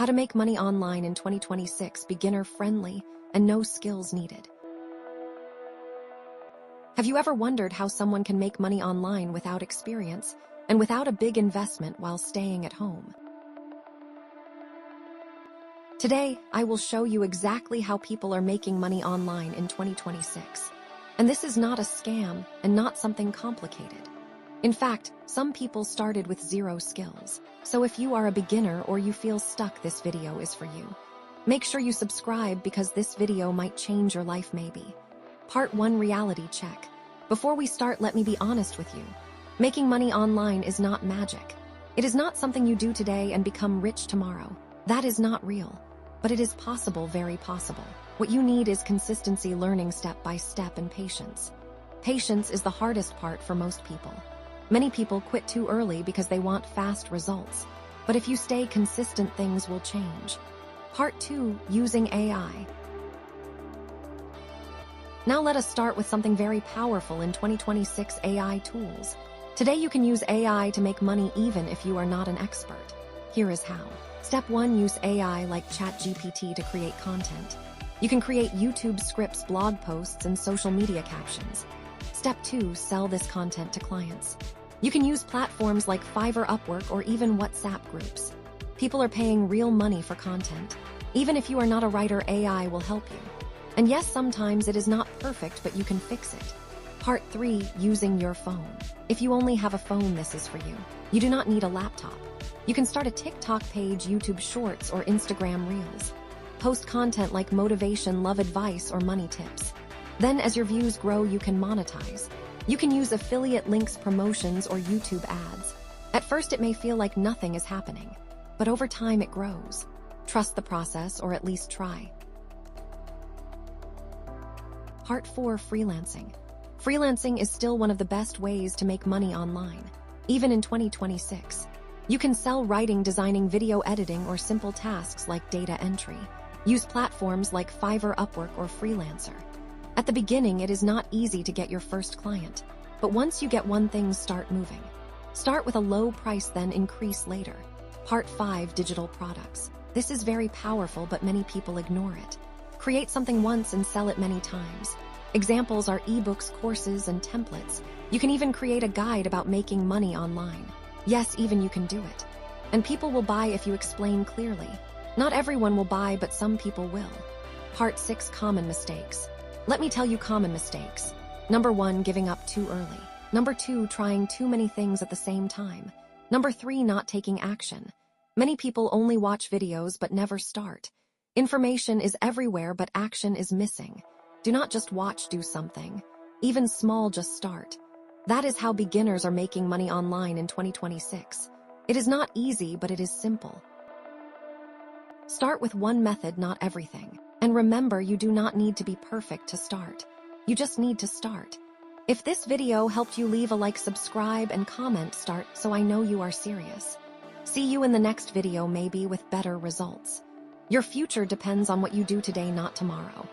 How to make money online in 2026, beginner-friendly and no skills needed. Have you ever wondered how someone can make money online without experience and without a big investment while staying at home? Today, I will show you exactly how people are making money online in 2026. And this is not a scam and not something complicated. In fact, some people started with zero skills. So if you are a beginner or you feel stuck, this video is for you. Make sure you subscribe because this video might change your life maybe. Part 1, reality check. Before we start, let me be honest with you. Making money online is not magic. It is not something you do today and become rich tomorrow. That is not real. But it is possible, very possible. What you need is consistency, learning step by step, and patience. Patience is the hardest part for most people. Many people quit too early because they want fast results. But if you stay consistent, things will change. Part 2, using AI. Now let us start with something very powerful in 2026, AI tools. Today you can use AI to make money even if you are not an expert. Here is how. Step 1, use AI like ChatGPT to create content. You can create YouTube scripts, blog posts, and social media captions. Step 2, sell this content to clients. You can use platforms like Fiverr, Upwork, or even WhatsApp groups. People are paying real money for content. Even if you are not a writer, AI will help you. And yes, sometimes it is not perfect, but you can fix it. Part 3, using your phone. If you only have a phone, this is for you. You do not need a laptop. You can start a TikTok page, YouTube Shorts, or Instagram Reels. Post content like motivation, love advice, or money tips. Then as your views grow, you can monetize. You can use affiliate links, promotions, or YouTube ads. At first, it may feel like nothing is happening, but over time it grows. Trust the process, or at least try. Part 4, freelancing. Freelancing is still one of the best ways to make money online, even in 2026. You can sell writing, designing, video editing, or simple tasks like data entry. Use platforms like Fiverr, Upwork, or Freelancer. At the beginning, it is not easy to get your first client, but once you get one, things start moving. Start with a low price, then increase later. Part 5, digital products. This is very powerful, but many people ignore it. Create something once and sell it many times. Examples are ebooks, courses, and templates. You can even create a guide about making money online. Yes, even you can do it. And people will buy if you explain clearly. Not everyone will buy, but some people will. Part 6, common mistakes. Let me tell you common mistakes. Number 1, giving up too early. Number 2, trying too many things at the same time. Number 3, not taking action. Many people only watch videos but never start. Information is everywhere, but action is missing. Do not just watch, do something. Even small, just start. That is how beginners are making money online in 2026. It is not easy, but it is simple. Start with one method, not everything. And remember, you do not need to be perfect to start. You just need to start. If this video helped you, leave a like, subscribe, and comment start so I know you are serious. See you in the next video, maybe with better results. Your future depends on what you do today, not tomorrow.